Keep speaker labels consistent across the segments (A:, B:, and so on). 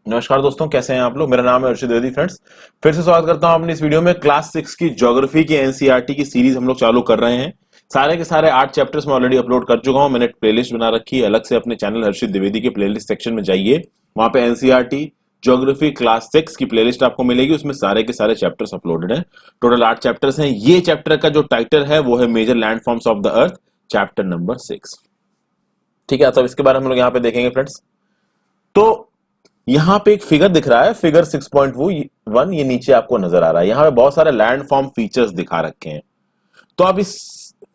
A: नमस्कार दोस्तों, कैसे हैं आप लोग। मेरा नाम है अर्षित द्विवेदी। फ्रेंड्स, फिर से स्वागत करता हूं अपनी इस वीडियो में। क्लास 6 की ज्योग्राफी की एनसीईआरटी की सीरीज हम लोग चालू कर रहे हैं। सारे के सारे 8 चैप्टर्स मैं ऑलरेडी अपलोड कर चुका हूं। मैंने प्लेलिस्ट बना रखी है अलग से अपने चैनल हर्षित द्विवेदी के प्लेलिस्ट सेक्शन में जाइए, वहां पे एनसीईआरटी ज्योग्राफी क्लास 6 की प्लेलिस्ट आपको मिलेगी। उसमें सारे के सारे चैप्टर्स अपलोडेड हैं। टोटल 8 चैप्टर्स हैं। ये चैप्टर का जो टाइटल है वो है major landforms of the earth, chapter number 6। ठीक है, तो इसके बारे में हम लोग यहाँ पे देखेंगे फ्रेंड्स। तो यहां पे एक फिगर दिख रहा है, फिगर 6.1, ये नीचे आपको नजर आ रहा है। यहां पे बहुत सारे लैंडफॉर्म फीचर्स दिखा रखे हैं। तो आप इस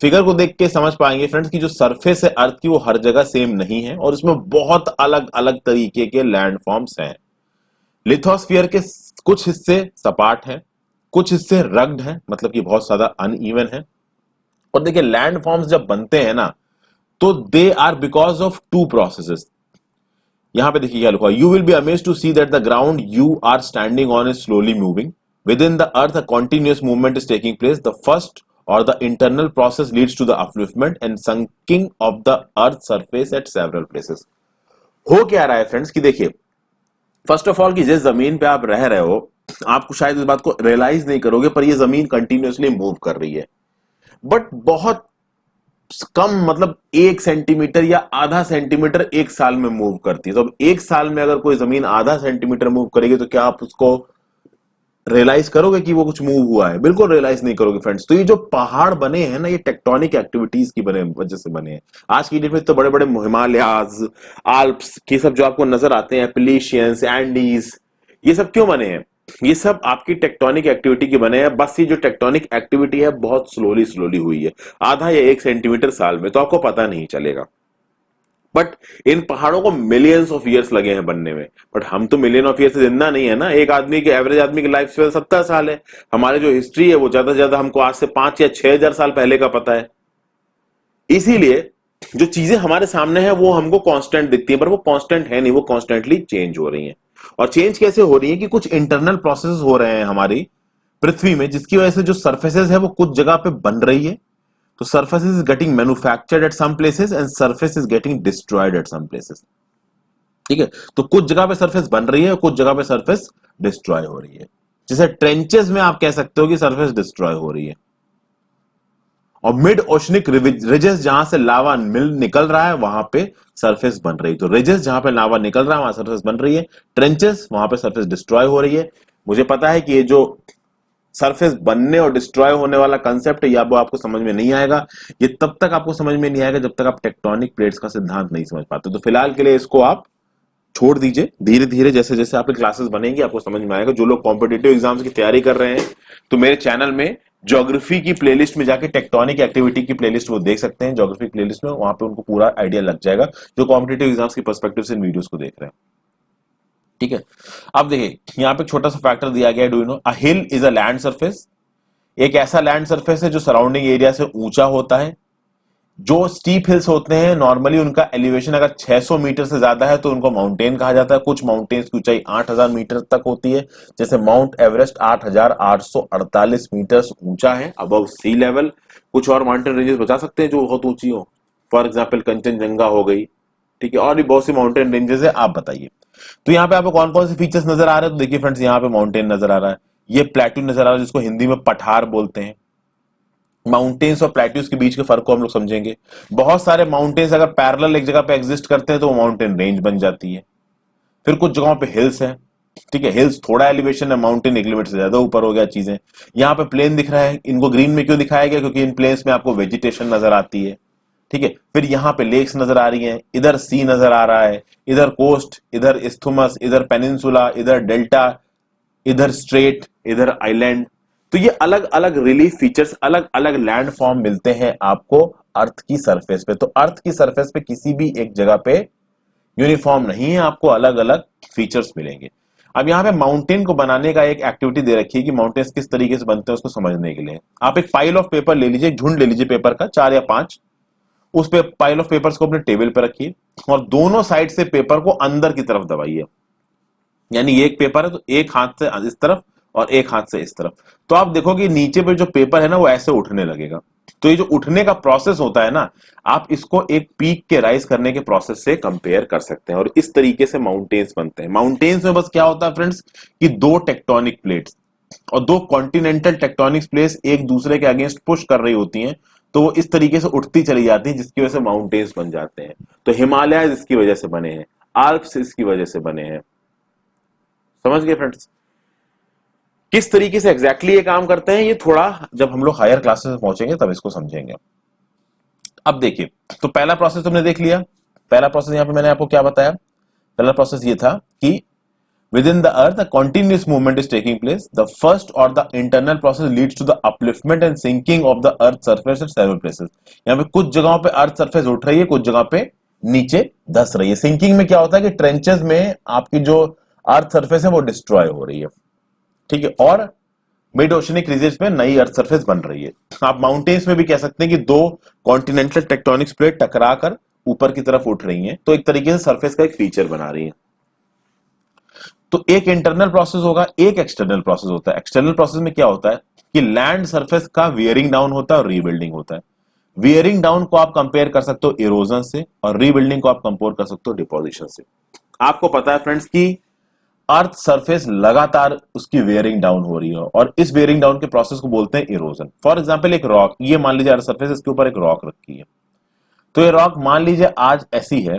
A: फिगर को देख के समझ पाएंगे फ्रेंड्स कि जो सरफेस है अर्थ की वो हर जगह सेम नहीं है और इसमें बहुत अलग अलग तरीके के लैंडफॉर्म्स हैं। लिथोस्फीयर के कुछ हिस्से सपाट हैं, कुछ हिस्से रग्ड हैं, मतलब कि बहुत ज्यादा अनइवन है। और देखिए, लैंडफॉर्म्स जब बनते हैं ना, तो they are because of two processes. यहां पे देखिए क्या लिखा है, you will be amazed to see that the ground you are standing on is slowly moving within the earth. A continuous movement is taking place. The first और the internal process leads to the upliftment and sinking of the earth surface at several places. हो क्या रहा है friends कि देखिए, first of all कि जिस जमीन पे आप रह रहे हो, आपको शायद इस बात को रियलाइज नहीं करोगे, पर ये जमीन कंटिन्यूअसली मूव कर रही है, बट बहुत कम, मतलब 1 सेंटीमीटर या आधा सेंटीमीटर एक साल में मूव करती है। तो अब एक साल में अगर कोई जमीन आधा सेंटीमीटर मूव करेगी तो क्या आप उसको रियलाइज करोगे कि वो कुछ मूव हुआ है? बिल्कुल रियलाइज नहीं करोगे फ्रेंड्स। तो ये जो पहाड़ बने हैं ना, ये टेक्टोनिक एक्टिविटीज की बने वजह से बने हैं। आज की डेट में तो बड़े बड़े हिमालयाज, आल्प्स, ये सब जो आपको नजर आते हैं, एपिलेशियंस, एंडीज, ये सब क्यों बने हैं? ये सब आपकी टेक्टोनिक एक्टिविटी के बने हैं। बस ये जो टेक्टोनिक एक्टिविटी है बहुत स्लोली स्लोली हुई है, आधा या 1 सेंटीमीटर साल में, तो आपको पता नहीं चलेगा। बट इन पहाड़ों को मिलियंस ऑफ ईयर्स लगे हैं बनने में। बट हम तो मिलियन ऑफ ईयर से जिंदा नहीं है ना। एक आदमी के, एवरेज आदमी की लाइफ स्पैन 70 साल है। हमारे जो हिस्ट्री है वो ज्यादा से ज्यादा हमको आज से 5 या 6 हजार साल पहले का पता है। इसीलिए जो चीजें हमारे सामने है वो हमको कांस्टेंट दिखती है, पर वो कांस्टेंट है नहीं, वो कॉन्स्टेंटली चेंज हो रही है। और चेंज कैसे हो रही है कि कुछ इंटरनल प्रोसेस हो रहे हैं हमारी पृथ्वी में, जिसकी वजह से जो सर्फेसेस है वो कुछ जगह पे बन रही है। तो surface is getting manufactured at some places and surface is getting destroyed at some places। ठीक है, तो कुछ जगह पे सरफेस बन रही है, कुछ जगह पे सरफेस डिस्ट्रॉय हो रही है। जैसे ट्रेंचेस में आप कह सकते हो कि सरफेस डिस्ट्रॉय हो रही है। और मिड ओशनिक रिजेस, जहां से लावा निकल रहा है, वहां पे सरफेस बन रही है। तो रिजेस जहां पे लावा निकल रहा है वहां सरफेस बन रही है, ट्रेंचेस वहां पे सरफेस डिस्ट्रॉय हो रही है। मुझे पता है कि ये जो सरफेस बनने और डिस्ट्रॉय होने वाला कंसेप्ट है, या वो आपको समझ में नहीं आएगा। ये तब तक आपको समझ में नहीं आएगा जब तक आप टेक्टोनिक प्लेट्स का सिद्धांत नहीं समझ पाते। तो फिलहाल के लिए इसको आप छोड़ दीजिए। धीरे धीरे जैसे जैसे आपकी क्लासेस बनेंगी आपको समझ में आएगा। जो लोग कॉम्पिटिटिव एग्जाम्स की तैयारी कर रहे हैं, तो मेरे चैनल में ज्योग्राफी की प्लेलिस्ट में जाके टेक्टोनिक एक्टिविटी की प्लेलिस्ट वो देख सकते हैं। ज्योग्राफी प्लेलिस्ट में वहां पे उनको पूरा आइडिया लग जाएगा, जो कॉम्पिटिटिव एग्जाम्स के पर्सपेक्टिव से इन वीडियोस को देख रहे हैं। ठीक है, अब देखिए यहाँ पे छोटा सा फैक्टर दिया गया है। Do you know a hill is a land surface. एक ऐसा लैंड सरफेस है जो सराउंडिंग एरिया से ऊंचा होता है। जो स्टीप हिल्स होते हैं नॉर्मली उनका एलिवेशन अगर 600 मीटर से ज्यादा है तो उनको माउंटेन कहा जाता है। कुछ माउंटेन्स की ऊंचाई 8000 मीटर तक होती है, जैसे माउंट एवरेस्ट 8848 मीटर ऊंचा है अबव सी लेवल। कुछ और माउंटेन रेंजेस बता सकते हैं जो बहुत ऊंची हो, फॉर एग्जाम्पल कंचनजंगा हो गई। ठीक है, और भी बहुत सी माउंटेन रेंजेस है, आप बताइए। तो यहाँ पे आपको कौन कौन से फीचर्स नजर आ रहे हैं? तो देखिए फ्रेंड्स, यहाँ पे माउंटेन नजर आ रहा है, ये प्लेट्यू नजर आ रहा है जिसको हिंदी में पठार बोलते हैं। माउंटेन्स और प्लेट्यूज के बीच के फर्क को हम लोग समझेंगे। बहुत सारे माउंटेन्स अगर पैरेलल एक जगह पे एग्जिस्ट करते हैं तो वो माउंटेन रेंज बन जाती है। फिर कुछ जगहों पे हिल्स है। ठीक है, हिल्स थोड़ा एलिवेशन है, माउंटेन एक लिमिट से ज्यादा ऊपर हो गया चीजें। यहाँ पे प्लेन दिख रहा है, इनको ग्रीन में क्यों दिखाया गया? क्योंकि इन प्लेन्स में आपको वेजिटेशन नजर आती है। ठीक है, फिर यहाँ पे लेक्स नजर आ रही हैं, इधर सी नजर आ रहा है, इधर कोस्ट, इधर इस्थुमस, इधर पेनिनसुला, इधर डेल्टा, इधर स्ट्रेट, इधर आइलैंड। तो ये अलग अलग रिलीफ फीचर्स, अलग अलग लैंड फॉर्म मिलते हैं आपको अर्थ की सरफेस पे। तो अर्थ की सरफेस पे किसी भी एक जगह पे यूनिफॉर्म नहीं है, आपको अलग अलग फीचर्स मिलेंगे। अब यहाँ पे माउंटेन को बनाने का एक एक्टिविटी दे रखी है कि माउंटेन्स किस तरीके से बनते हैं उसको समझने के लिए आप एक पाइल ऑफ पेपर ले लीजिए, झुंड ले लीजिए पेपर का, 4 या 5। उस पे पाइल ऑफ पेपर्स को अपने टेबल पे रखिए और दोनों साइड से पेपर को अंदर की तरफ दबाइए। यानी ये एक पेपर है तो एक हाथ से इस तरफ और एक हाथ से इस तरफ, तो आप देखोगे नीचे पे जो पेपर है ना वो ऐसे उठने लगेगा। तो ये जो उठने का प्रोसेस होता है ना, आप इसको एक पीक के राइज करने के प्रोसेस से कंपेयर कर सकते हैं, और इस तरीके से माउंटेन्स बनते हैं। माउंटेन्स में बस क्या होता है फ्रेंड्स कि दो टेक्टोनिक प्लेट्स और दो कॉन्टिनेंटल टेक्टोनिक प्लेट्स एक दूसरे के अगेंस्ट पुश कर रही होती हैं, तो वो इस तरीके से उठती चली जाती है, जिसकी वजह से माउंटेन्स बन जाते हैं। तो हिमालय इसकी वजह से बने हैं, आल्प्स इसकी वजह से बने हैं। समझ गए फ्रेंड्स? किस तरीके से एग्जैक्टली ये काम करते हैं, ये थोड़ा जब हम लोग हायर क्लासेस में पहुंचेंगे तब इसको समझेंगे। अब देखिए, तो पहला प्रोसेस तुमने देख लिया। पहला प्रोसेस यहां पे मैंने आपको क्या बताया? पहला प्रोसेस ये था कि within the earth a continuous movement is taking place. The first or the internal process leads to the upliftment and sinking of the earth surface at several places. यहाँ पे कुछ जगहों पे अर्थ सरफेस उठ रही है, कुछ जगह पे नीचे धस रही है। सिंकिंग में क्या होता है कि ट्रेंचेस में आपकी जो अर्थ सरफेस है वो डिस्ट्रॉय हो रही है, ठीक है, और मिड ओशनिक रीजन्स में नई अर्थ सरफेस बन रही है। आप माउंटेन्स में भी कह सकते हैं कि दो कॉन्टिनेंटल टेक्टोनिक प्लेट टकरा कर ऊपर की तरफ उठ रही हैं, तो एक तरीके से सरफेस का एक फीचर बना रही है। तो एक इंटरनल प्रोसेस होगा, एक एक्सटर्नल प्रोसेस होता है। एक्सटर्नल प्रोसेस में क्या होता है कि लैंड सरफेस का वियरिंग डाउन होता है और रीबिल्डिंग होता है। वियरिंग डाउन को आप कंपेयर कर सकते हो इरोजन से, और रीबिल्डिंग को आप कंपेयर कर सकते हो डिपोजिशन से। आपको पता है फ्रेंड्स कि अर्थ सरफेस लगातार उसकी वेयरिंग डाउन हो रही है, और इस वेयरिंग डाउन के प्रोसेस को बोलते हैं इरोजन। फॉर एग्जांपल एक रॉक, ये मान लीजिए अर्थ सरफेस, इसके ऊपर एक रॉक रखी है, तो ये रॉक मान लीजिए आज ऐसी है,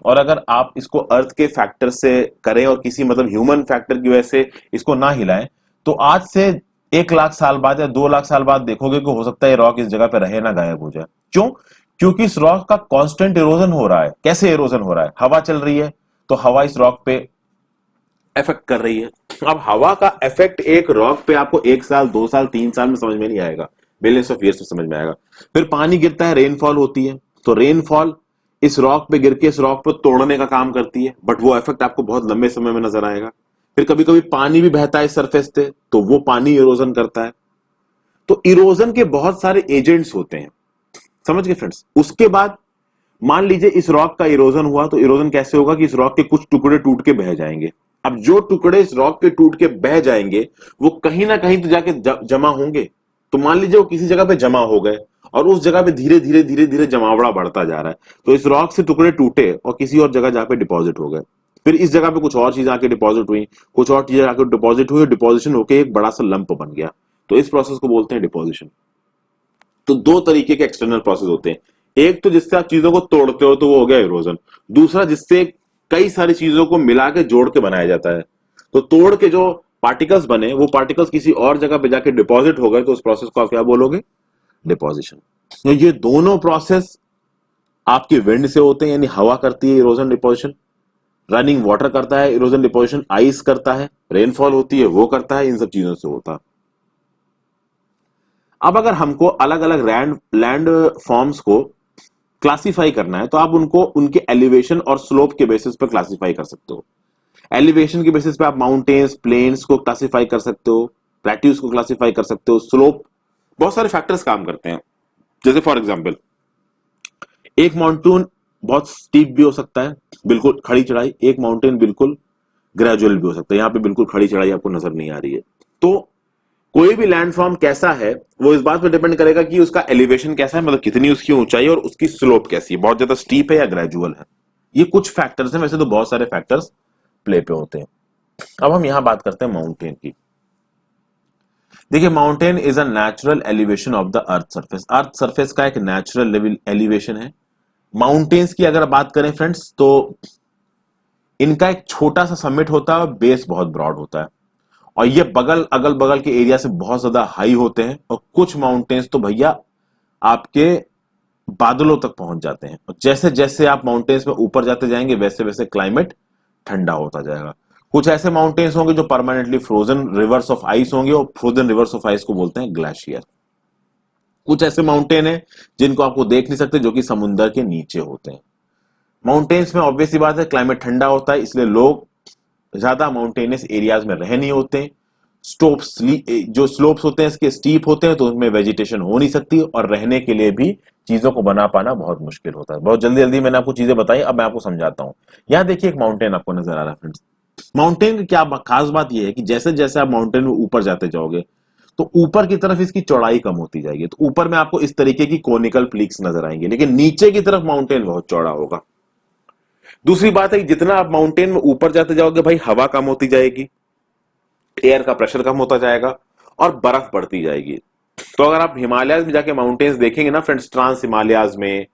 A: और अगर आप इसको अर्थ के फैक्टर से करें और किसी मतलब ह्यूमन फैक्टर की वजह से इसको ना हिलाएं, तो आज से 1 लाख साल बाद या 2 लाख साल बाद देखोगे कि हो सकता है ये रॉक इस जगह पे रहे ना गायब हो जाए। क्यों? क्योंकि इस रॉक का कांस्टेंट इरोजन हो रहा है। कैसे इरोजन हो रहा है? हवा चल रही है तो हवा इस रॉक पे इफेक्ट कर रही है। अब हवा का इफेक्ट एक रॉक पे आपको 1 साल 2 साल 3 साल में समझ में नहीं आएगा, बिलियंस ऑफ ईयर्स में समझ में आएगा। फिर पानी गिरता है, रेनफॉल होती है, तो रेनफॉल इस रॉक पे गिर के इस रॉक पे तोड़ने का काम करती है, बट वो इफेक्ट आपको बहुत लंबे समय में नजर आएगा। फिर कभी कभी पानी भी बहता है इस सरफेस पे, तो वो पानी इरोजन करता है। तो इरोजन के बहुत सारे एजेंट्स होते हैं, समझ गए फ्रेंड्स? उसके बाद मान लीजिए इस रॉक का इरोजन हुआ, तो इरोजन कैसे होगा कि इस रॉक के कुछ टुकड़े टूट के बह जाएंगे। अब जो टुकड़े इस रॉक के टूट के बह जाएंगे वो कहीं ना कहीं तो जाके जमा होंगे। तो मान लीजिए वो किसी जगह पे जमा हो गए, और उस जगह पे धीरे धीरे धीरे धीरे जमावड़ा बढ़ता जा रहा है, तो इस रॉक से टुकड़े टूटे और किसी और जगह जहाँ पे डिपॉजिट हो गए। फिर इस जगह पे कुछ और चीजें आके डिपॉजिट हुई, कुछ और चीजें आके डिपॉजिट हुई, डिपॉजिशन होके एक बड़ा सा लंप बन गया, तो इस प्रोसेस को बोलते हैं डिपॉजिशन। तो दो तरीके के एक्सटर्नल प्रोसेस होते हैं, एक तो जिससे आप चीजों को तोड़ते हो तो वो हो गया इरोजन, दूसरा जिससे कई सारी चीजों को मिला के जोड़ के बनाया जाता है। तो तोड़ के जो पार्टिकल्स बने वो पार्टिकल्स किसी और जगह पे जाके डिपॉजिट हो गए, तो उस प्रोसेस को आप क्या बोलोगे? डिपॉजिशन। तो ये दोनों प्रोसेस आपके विंड से होते हैं, यानी हवा करती है इरोजन डिपॉजिशन, रनिंग वाटर करता है इरोजन डिपॉजिशन, आइस करता है, रेनफॉल होती है वो करता है, इन सब चीजों से होता है। अब अगर हमको अलग अलग लैंड फॉर्म्स को क्लासिफाई करना है, तो आप उनको उनके एलिवेशन और स्लोप के बेसिस पर क्लासिफाई कर सकते हो। एलिवेशन के बेसिस पे आप माउंटेन्स, प्लेन्स को क्लासिफाई कर सकते हो, प्लेट्यूज को क्लासिफाई कर सकते हो, स्लोप, बहुत सारे फैक्टर्स काम करते हैं। जैसे फॉर एग्जांपल एक माउंटेन बहुत स्टीप भी हो सकता है, बिल्कुल खड़ी चढ़ाई, एक माउंटेन बिल्कुल ग्रेजुअल भी हो सकता है। यहां पे बिल्कुल खड़ी चढ़ाई आपको नजर नहीं आ रही है। तो कोई भी लैंडफॉर्म कैसा है वो इस बात पर डिपेंड करेगा कि उसका एलिवेशन कैसा है, मतलब कितनी उसकी ऊंचाई, और उसकी स्लोप कैसी है, बहुत ज्यादा स्टीप है या ग्रेजुअल है। ये कुछ फैक्टर्स हैं, वैसे तो बहुत सारे फैक्टर्स प्ले पे होते हैं। अब हम यहां बात करते हैं माउंटेन की। देखिए, mountain is a natural elevation of the earth surface. Earth surface का एक नेचुरल लेवल एलिवेशन है। माउंटेन्स की अगर बात करें फ्रेंड्स, तो इनका एक छोटा सा समिट होता है और बेस बहुत ब्रॉड होता है, और ये अगल बगल के एरिया से बहुत ज्यादा हाई होते हैं, और कुछ माउंटेन्स तो भैया आपके बादलों तक पहुंच जाते हैं। और जैसे जैसे आप माउंटेन्स में ऊपर जाते जाएंगे वैसे वैसे क्लाइमेट ठंडा होता जाएगा। कुछ ऐसे माउंटेन्स होंगे जो permanently frozen reverse of ice होंगे, और फ्रोजन रिवर्स ऑफ आइस को बोलते हैं ग्लेशियर। कुछ ऐसे माउंटेन है जिनको आपको देख नहीं सकते, जो कि समुद्र के नीचे होते हैं। माउंटेन्स में ऑब्वियस सी बात है क्लाइमेट ठंडा होता है, इसलिए लोग ज्यादा माउंटेनियस एरियाज में रह नहीं होते। जो स्लोप्स होते हैं इसके स्टीप होते हैं, तो उनमें वेजिटेशन हो नहीं सकती, और रहने के लिए भी चीजों को बना पाना बहुत मुश्किल होता है। बहुत जल्दी जल्दी मैंने आपको चीजें बताई, अब मैं आपको समझाता हूं। यहां देखिए एक माउंटेन आपको नजर आ रहा है फ्रेंड्स, माउंटेन की क्या खास बात यह है कि जैसे जैसे आप माउंटेन में ऊपर जाते जाओगे तो ऊपर की तरफ इसकी चौड़ाई कम होती जाएगी, तो ऊपर में आपको इस तरीके की कोनिकल पीक्स नजर आएंगे, लेकिन नीचे की तरफ माउंटेन बहुत चौड़ा होगा। दूसरी बात है कि जितना आप माउंटेन में ऊपर जाते जाओगे भाई हवा कम होती जाएगी, एयर का प्रेशर कम होता जाएगा और बर्फ बढ़ती जाएगी। तो अगर आप हिमालयाज में जाके माउंटेन्स देखेंगे ना फ्रेंड्स, ट्रांस हिमालयाज में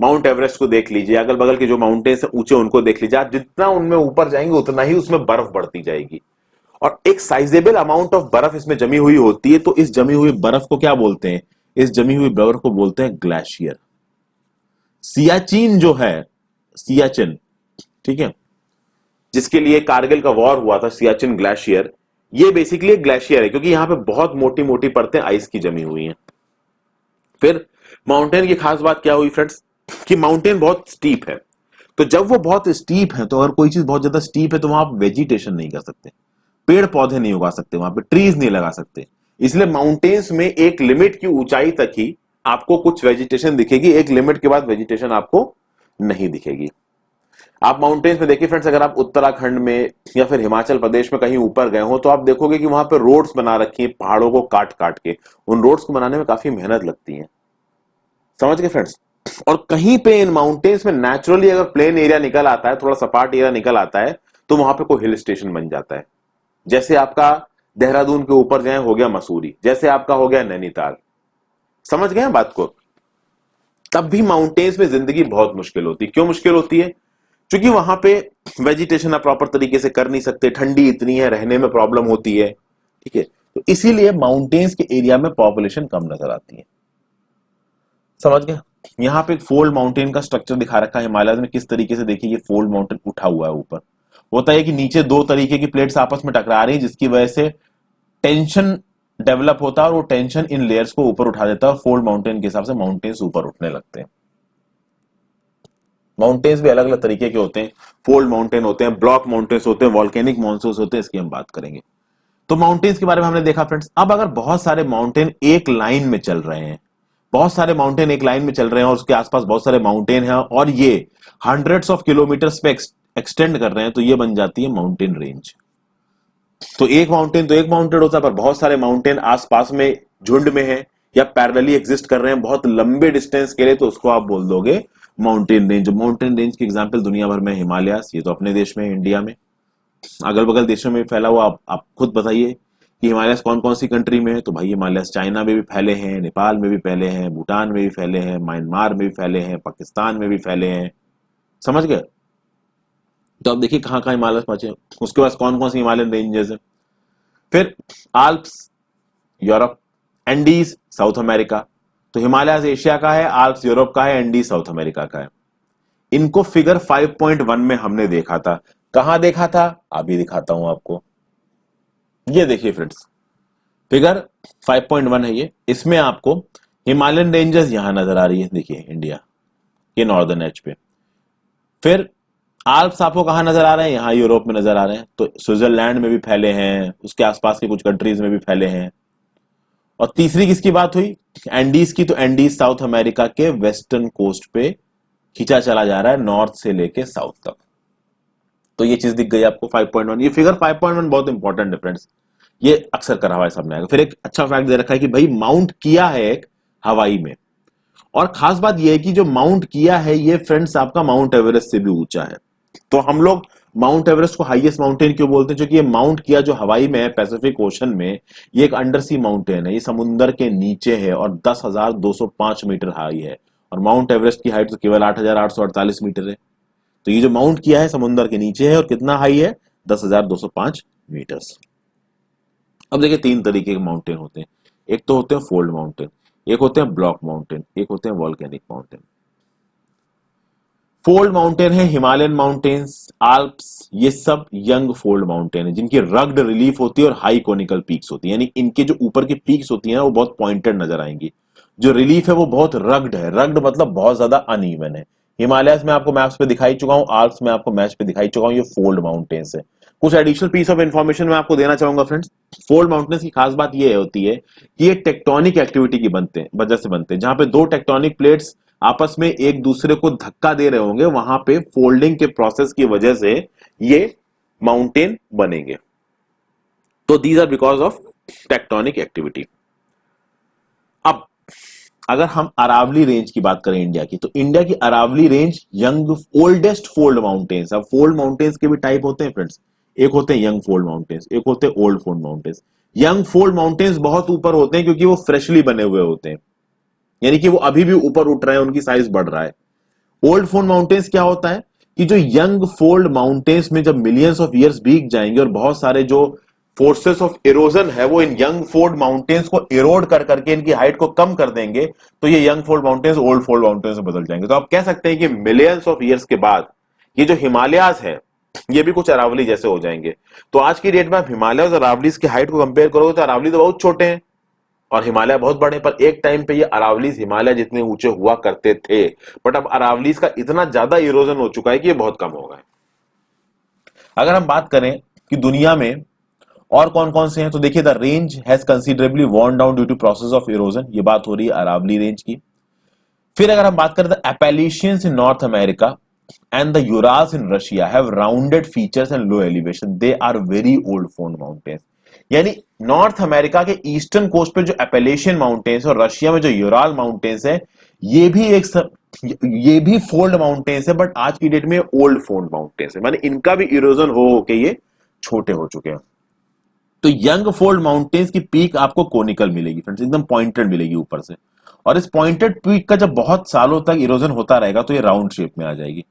A: माउंट एवरेस्ट को देख लीजिए, अगल बगल के जो माउंटेन्स हैं ऊंचे उनको देख लीजिए, आप जितना उनमें ऊपर जाएंगे उतना ही उसमें बर्फ बढ़ती जाएगी और एक साइजेबल अमाउंट ऑफ बर्फ इसमें जमी हुई होती है। तो इस जमी हुई बर्फ को क्या बोलते हैं? इस जमी हुई बर्फ को बोलते हैं ग्लेशियर। सियाचिन जो है, सियाचिन, ठीक है, जिसके लिए कारगिल का वॉर हुआ था, सियाचिन ग्लेशियर, ये बेसिकली एक ग्लेशियर है क्योंकि यहां पे बहुत मोटी मोटी परतें आइस की जमी हुई हैं। फिर माउंटेन की खास बात क्या हुई फ्रेंड्स कि माउंटेन बहुत स्टीप है, तो जब वो बहुत स्टीप है तो अगर कोई चीज बहुत ज्यादा स्टीप है तो वहां आप वेजिटेशन नहीं कर सकते, पेड़ पौधे नहीं उगा सकते, वहां पे ट्रीज नहीं लगा सकते। इसलिए माउंटेन्स में एक लिमिट की ऊंचाई तक ही आपको कुछ वेजिटेशन दिखेगी, एक लिमिट के बाद वेजिटेशन आपको नहीं दिखेगी। आप माउंटेन्स में देखिए फ्रेंड्स, अगर आप उत्तराखंड में या फिर हिमाचल प्रदेश में कहीं ऊपर गए हो तो आप देखोगे कि वहां पे रोड्स बना रखी हैं पहाड़ों को काट काट के। उन रोड्स को बनाने में काफी मेहनत लगती है, समझ गए फ्रेंड्स। और कहीं पे इन माउंटेन्स में नेचुरली अगर प्लेन एरिया निकल आता है, थोड़ा सपाट एरिया निकल आता है, तो वहां पे कोई हिल स्टेशन बन जाता है। जैसे आपका देहरादून के ऊपर जाए हो गया मसूरी, जैसे आपका हो गया नैनीताल, समझ गए बात को। तब भी माउंटेन्स में जिंदगी बहुत मुश्किल होती है। क्यों मुश्किल होती है? क्योंकि वहां पे वेजिटेशन आप प्रॉपर तरीके से कर नहीं सकते, ठंडी इतनी है, रहने में प्रॉब्लम होती है, ठीक है। तो इसीलिए माउंटेन्स के एरिया में पॉपुलेशन कम नजर आती है, समझ गए। यहाँ पे एक फोल्ड माउंटेन का स्ट्रक्चर दिखा रखा है हिमालय में, किस तरीके से देखिए ये फोल्ड माउंटेन उठा हुआ है ऊपर। होता है कि नीचे दो तरीके की प्लेट्स आपस में टकरा रही है जिसकी वजह से टेंशन डेवलप होता है और वो टेंशन इन लेयर्स को ऊपर उठा देता है और फोल्ड माउंटेन के हिसाब से माउंटेन्स ऊपर उठने लगते हैं। माउंटेन्स भी अलग अलग तरीके के होते हैं, फोल्ड माउंटेन होते हैं, ब्लॉक माउंटेन्स होते हैं, वॉल्केनिक मॉन्सून्स होते हैं, इसकी हम बात करेंगे। तो माउंटेन्स के बारे में हमने देखा फ्रेंड्स। अब अगर बहुत सारे माउंटेन एक लाइन में चल रहे हैं, बहुत सारे माउंटेन एक लाइन में चल रहे हैं और उसके आसपास बहुत सारे माउंटेन हैं और ये हंड्रेड्स ऑफ किलोमीटर्स पे एक्सटेंड कर रहे हैं, तो ये बन जाती है माउंटेन रेंज। तो एक माउंटेन होता है, पर बहुत सारे माउंटेन आसपास में झुंड में है या पैरेलली एग्जिस्ट कर रहे हैं बहुत लंबे डिस्टेंस के लिए, तो उसको आप बोल दोगे माउंटेन रेंज। माउंटेन रेंज की एग्जांपल दुनिया भर में हिमालयास, ये तो अपने देश में, इंडिया में, अगल बगल देशों में फैला हुआ। आप खुद बताइए कि हिमालयस कौन कौन सी कंट्री में है, तो भाई हिमालयस चाइना में भी फैले हैं, नेपाल में भी फैले हैं, भूटान में भी फैले हैं, म्यांमार में भी फैले हैं, पाकिस्तान में भी फैले हैं, समझ गए। तो अब देखिए कहाँ कहाँ हिमालय पहुंचे, उसके पास कौन कौन सी हिमालयन रेंजेस है। फिर Alps Europe, Andes south America. तो हिमालय एशिया का है, आल्प्स यूरोप का है, एंडीज साउथ अमेरिका का है। इनको फिगर 5.1 में हमने देखा था। कहां देखा था? अभी दिखाता हूं आपको। ये देखिए फ्रेंड्स, फिगर 5.1 है ये। इसमें आपको हिमालयन रेंजेस यहां नजर आ रही है, देखिए इंडिया के नॉर्दर्न एज पे। फिर आल्प्स आपको कहां नजर आ रहे हैं? यहाँ यूरोप में नजर आ रहे हैं। तो स्विट्जरलैंड में भी फैले हैं, उसके आसपास के कुछ कंट्रीज में भी फैले हैं। और तीसरी किसकी बात हुई? एंडीज की। तो एंडीज साउथ अमेरिका के वेस्टर्न कोस्ट पे खींचा चला जा रहा है, नॉर्थ से लेके साउथ तक। तो ये चीज दिख गई आपको 5.1। ये फिगर 5.1 बहुत इंपॉर्टेंट है फ्रेंड्स, ये अक्सर करा हुआ है सामने आएगा। फिर एक अच्छा फैक्ट दे रखा है कि भाई माउंट किया है एक हवाई में, और खास बात यह है कि जो माउंट किया है ये फ्रेंड्स आपका माउंट एवरेस्ट से भी ऊंचा है। तो हम लोग माउंट एवरेस्ट को हाईएस्ट माउंटेन क्यों बोलते हैं? क्योंकि ये माउंट किया जो हवाई में है, पैसिफिक ओशन में, ये एक अंडर सी माउंटेन है, ये समुद्र के नीचे है और 10,205 मीटर हाई है। और माउंट एवरेस्ट की हाइट तो केवल 8,848 मीटर है। तो ये जो माउंट किया है समुद्र के नीचे है और कितना हाई है? 10,205 मीटर्स। अब देखिए तीन तरीके के माउंटेन होते हैं, एक तो होते हैं फोल्ड माउंटेन, एक होते हैं ब्लॉक माउंटेन, एक होते हैं वॉल्केनिक माउंटेन। फोल्ड माउंटेन है हिमालयन माउंटेन्स, आल्प्स, ये सब यंग फोल्ड माउंटेन है जिनकी रग्ड रिलीफ होती है और हाई कोनिकल पीक्स होती है। यानी इनके जो ऊपर की पीक्स होती है ना वो बहुत पॉइंटेड नजर आएंगी, जो रिलीफ है वो बहुत रग्ड है। रग्ड मतलब बहुत ज्यादा अनइवन है। हिमालयस में आपको मैप्स पे दिखाई चुका हूं, आल्प्स में आपको मैप्स पे दिखाई चुका हूं, ये फोल्ड माउंटेन्स है। कुछ एडिशनल पीस ऑफ इंफॉर्मेशन मैं आपको देना चाहूंगा फ्रेंड्स। फोल्ड माउंटेन्स की खास बात ये होती है कि ये टेक्टोनिक एक्टिविटी की वजह से बनते हैं, जहां पे दो टेक्टोनिक प्लेट्स आपस में एक दूसरे को धक्का दे रहे होंगे, वहां पे फोल्डिंग के प्रोसेस की वजह से ये माउंटेन बनेंगे। तो these are because of tectonic activity. अब अगर हम अरावली रेंज की बात करें इंडिया की, तो इंडिया की Aravalli range young oldest fold mountains. अब फोल्ड माउंटेन्स के भी टाइप होते हैं फ्रेंड्स, एक होते हैं यंग फोल्ड माउंटेन्स, एक होते हैं old fold mountains. Young fold mountains बहुत ऊपर होते हैं क्योंकि वो फ्रेशली बने हुए होते हैं, यानी कि वो अभी भी ऊपर उठ रहे हैं, उनकी साइज बढ़ रहा है। ओल्ड फोल्ड माउंटेन्स क्या होता है कि जो यंग फोल्ड माउंटेन्स में जब मिलियंस ऑफ ईयर्स बीत जाएंगे और बहुत सारे जो फोर्सेस ऑफ इरोजन है वो इन यंग फोल्ड माउंटेन्स को इरोड कर करके इनकी हाइट को कम कर देंगे, तो ये young fold mountains old fold mountains में बदल जाएंगे। तो आप कह सकते हैं कि मिलियंस ऑफ ईयर्स के बाद ये जो हिमालयाज है ये भी कुछ अरावली जैसे हो जाएंगे। तो आज की डेट में आप हिमालय और अरावलीज की हाइट को कंपेयर करोगे तो अरावली तो बहुत छोटे हैं और हिमालय बहुत बड़े, पर एक टाइम पे ये अरावलीज हिमालय जितने ऊंचे हुआ करते थे, बट अब अरावलीज का इतना ज्यादा इरोजन हो चुका है कि ये बहुत कम हो गए। अगर हम बात करें कि दुनिया में और कौन कौन से हैं, तो देखिए the range has considerably worn down due to process of erosion, ये बात हो रही है अरावली रेंज की। फिर अगर हम बात करें the Appalachians in North America and the Urals in Russia have rounded features and low elevation, they are very old fold mountains. यानी नॉर्थ अमेरिका के ईस्टर्न कोस्ट पे जो एपेलेशियन माउंटेन्स और रशिया में जो यूराल माउंटेन्स है ये भी फोल्ड माउंटेन्स है, बट आज की डेट में ओल्ड फोल्ड माउंटेन्स है, माने इनका भी इरोजन हो के ये छोटे हो चुके हैं। तो यंग फोल्ड माउंटेन्स की पीक आपको कोनिकल मिलेगी फ्रेंड्स, एकदम पॉइंटेड मिलेगी ऊपर से, और इस पॉइंटेड पीक का जब बहुत सालों तक इरोजन होता रहेगा तो ये राउंड शेप में आ जाएगी।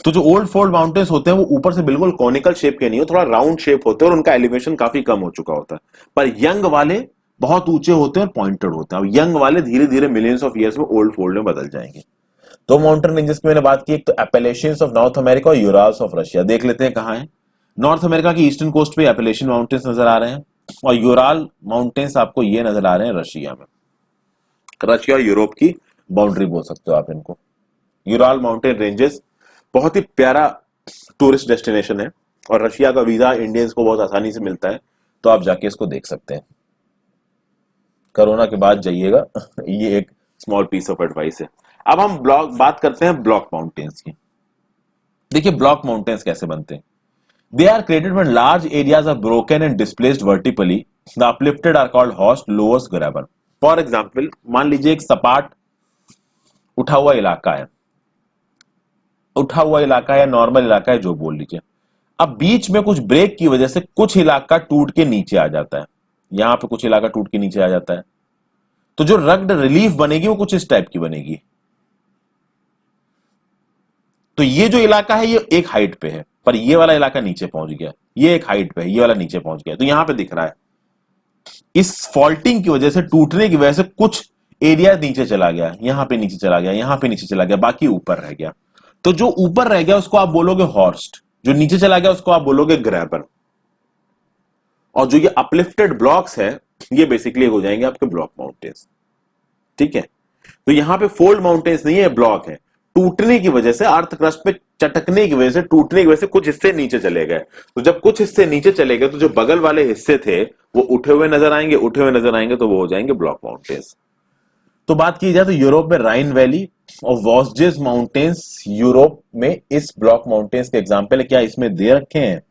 A: तो जो ओल्ड फोल्ड माउंटेन्स होते हैं वो ऊपर से बिल्कुल कॉनिकल शेप के नहीं हो, थोड़ा राउंड शेप होते हैं और उनका एलिवेशन काफी कम हो चुका होता है, पर यंग वाले बहुत ऊंचे होते हैं और पॉइंटेड होते हैं। अब यंग वाले धीरे धीरे मिलियंस ऑफ ईयर्स में ओल्ड फोल्ड में बदल जाएंगे। दो माउंटेन रेंजेस की मैंने बात की, एक तो एपेलेशियंस ऑफ नॉर्थ अमेरिका और यूराल्स ऑफ रशिया। देख लेते हैं कहां है। नॉर्थ अमेरिका की ईस्टर्न कोस्ट पे एपेलेशियन माउंटेन्स नजर आ रहे हैं और यूराल माउंटेन्स आपको ये नजर आ रहे हैं रशिया में। रशिया और यूरोप की बाउंड्री बोल सकते हो आप इनको। यूराल माउंटेन रेंजेस बहुत ही प्यारा टूरिस्ट डेस्टिनेशन है और रशिया का वीजा इंडियंस को बहुत आसानी से मिलता है, तो आप जाके इसको देख सकते हैं। कोरोना के बाद जाइएगा ये एक स्मॉल पीस ऑफ एडवाइस है। अब हम बात करते हैं ब्लॉक माउंटेन्स की। देखिए ब्लॉक माउंटेन्स कैसे बनते हैं। They are created when large areas are broken and displaced vertically, the uplifted are called horst lowers graben. For example मान लीजिए एक सपाट उठा हुआ इलाका है, उठा हुआ इलाका है, नॉर्मल इलाका है जो बोल लीजिए। अब बीच में कुछ ब्रेक की वजह से कुछ इलाका टूट के नीचे आ जाता है, यहां पे कुछ इलाका टूट के नीचे आ जाता है, तो जो रग्ड रिलीफ बनेगी वो कुछ इस टाइप की बनेगी। तो ये जो इलाका है ये एक हाइट पे है, पर ये वाला इलाका नीचे पहुंच गया, ये एक हाइट पे है, ये वाला नीचे पहुंच गया। तो यहां पे दिख रहा है इस फॉल्टिंग की वजह से, टूटने की वजह से कुछ एरिया नीचे चला गया, यहां पे नीचे चला गया, यहां पे नीचे चला गया, बाकी ऊपर रह गया। तो जो ऊपर रह गया उसको आप बोलोगे हॉर्स्ट, जो नीचे चला गया उसको आप बोलोगे ग्रैबर, और जो ये अपलिफ्टेड ब्लॉक्स है ये बेसिकली हो जाएंगे आपके ब्लॉक माउंटेन्स। ठीक है, तो यहां पे फोल्ड माउंटेन्स नहीं है, ब्लॉक है। टूटने की वजह से, अर्थ क्रस्ट पे चटकने की वजह से, टूटने की वजह से कुछ हिस्से नीचे चले गए। तो जब कुछ हिस्से नीचे चले गए तो जो बगल वाले हिस्से थे वो उठे हुए नजर आएंगे, उठे हुए नजर आएंगे, तो वो हो जाएंगे ब्लॉक माउंटेन्स। तो बात की जाए तो यूरोप में राइन वैली और वॉस्जेस माउंटेन्स यूरोप में इस ब्लॉक माउंटेन्स के एग्जाम्पल है। क्या इसमें दे रखे हैं?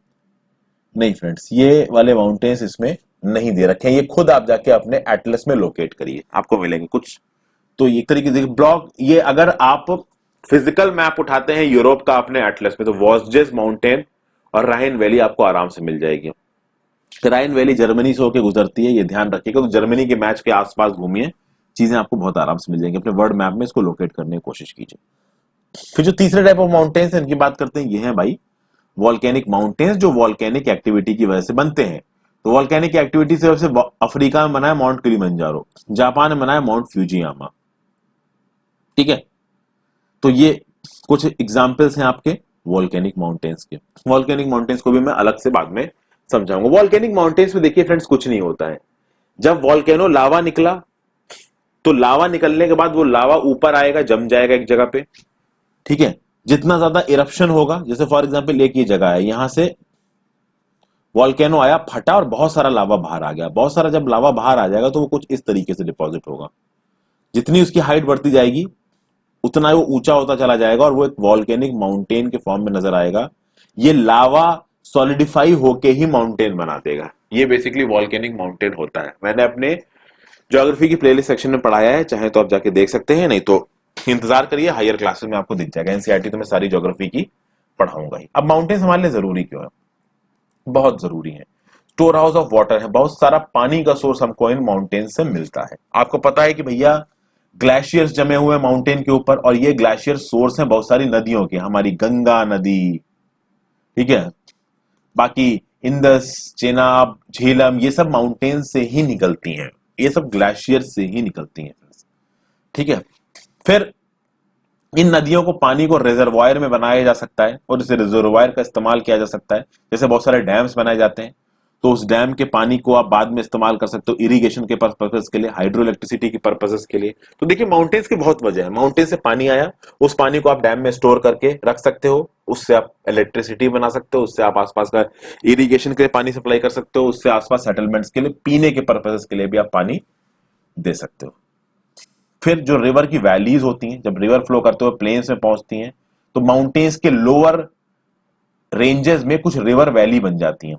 A: नहीं फ्रेंड्स, ये वाले माउंटेन्स इसमें नहीं दे रखे हैं, ये खुद आप जाके अपने एटलस में लोकेट करिए, आपको मिलेंगे कुछ। तो एक तरीके से ब्लॉक, ये अगर आप फिजिकल मैप उठाते हैं यूरोप का अपने एटलस में, तो वॉस्जेस माउंटेन और राइन वैली आपको आराम से मिल जाएगी। राइन वैली जर्मनी से होकर गुजरती है, ये ध्यान रखिएगा। तो जर्मनी के मैच के आसपास घूमिए, चीजें आपको बहुत आराम से मिल जाएंगी। अपने वर्ल्ड मैप में इसको लोकेट करने की कोशिश कीजिए। फिर जो तीसरे टाइप ऑफ माउंटेन्स है इनकी बात करते हैं, ये है भाई वॉल्केनिक माउंटेन्स, जो वॉल्केनिक एक्टिविटी की वजह से बनते हैं। तो वॉल्केनिक एक्टिविटी से वजह से अफ्रीका में बना है माउंट किलिमंजारो, जापान में बना है माउंट फ्यूजियामा। ठीक है, तो ये कुछ एग्जाम्पल्स हैं आपके वॉल्केनिक माउंटेन्स के। वॉल्केनिक माउंटेन्स को भी मैं अलग से बाद में समझाऊंगा। वॉल्केनिक माउंटेन्स में देखिए फ्रेंड्स कुछ नहीं होता है। जब वॉल्केनो लावा निकला तो लावा निकलने के बाद वो लावा ऊपर आएगा, जम जाएगा एक जगह पे। ठीक है, जितना ज्यादा इरप्शन होगा, जैसे फॉर एग्जांपल एक ये जगह है, यहां से वॉल्केनो आया, फटा और बहुत सारा लावा बाहर आ गया। बहुत सारा जब लावा बाहर आ जाएगा तो वो कुछ इस तरीके से डिपॉजिट होगा। जितनी उसकी हाइट बढ़ती जाएगी उतना वो ऊंचा होता चला जाएगा और वो एक वॉल्केनिक माउंटेन के फॉर्म में नजर आएगा। ये लावा सॉलिडिफाई होके ही माउंटेन बना देगा। ये बेसिकली वॉल्केनिक माउंटेन होता है। मैंने अपने ज्योग्राफी की प्लेलिस्ट सेक्शन में पढ़ाया है, चाहे तो आप जाके देख सकते हैं, नहीं तो इंतजार करिए, हायर क्लासेस में आपको दिख जाएगा। एनसीईआरटी तो मैं सारी ज्योग्राफी की पढ़ाऊंगा ही। अब माउंटेन्स हमारे लिए जरूरी क्यों है? बहुत जरूरी है। स्टोर हाउस ऑफ वाटर है, बहुत सारा पानी का सोर्स हमको इन माउंटेन से मिलता है। आपको पता है कि भैया ग्लेशियर्स जमे हुए माउंटेन के ऊपर, और ये ग्लेशियर सोर्स है बहुत सारी नदियों के, हमारी गंगा नदी, ठीक है, बाकी इंदस, चेनाब, झेलम, ये सब माउंटेन से ही निकलती हैं, ये सब ग्लेशियर से ही निकलती हैं, ठीक है। फिर इन नदियों को, पानी को रिजर्वायर में बनाया जा सकता है और इस रिजर्वायर का इस्तेमाल किया जा सकता है। जैसे बहुत सारे डैम्स बनाए जाते हैं, तो उस डैम के पानी को आप बाद में इस्तेमाल कर सकते हो इरिगेशन के पर्पसेस के लिए, हाइड्रो इलेक्ट्रिसिटी के पर्पसेस के लिए। तो देखिए माउंटेन्स की बहुत वजह है। माउंटेन से पानी आया, उस पानी को आप डैम में स्टोर करके रख सकते हो, उससे आप इलेक्ट्रिसिटी बना सकते हो, उससे आप आसपास का इरिगेशन के लिए पानी सप्लाई कर सकते हो, उससे आसपास सेटलमेंट्स के लिए, पीने के पर्पसेस के लिए भी आप पानी दे सकते हो। फिर जो रिवर की वैलीज होती हैं, जब रिवर फ्लो करते हुए प्लेन्स में पहुंचती हैं, तो माउंटेन्स के लोअर रेंजेस में कुछ रिवर वैली बन जाती हैं।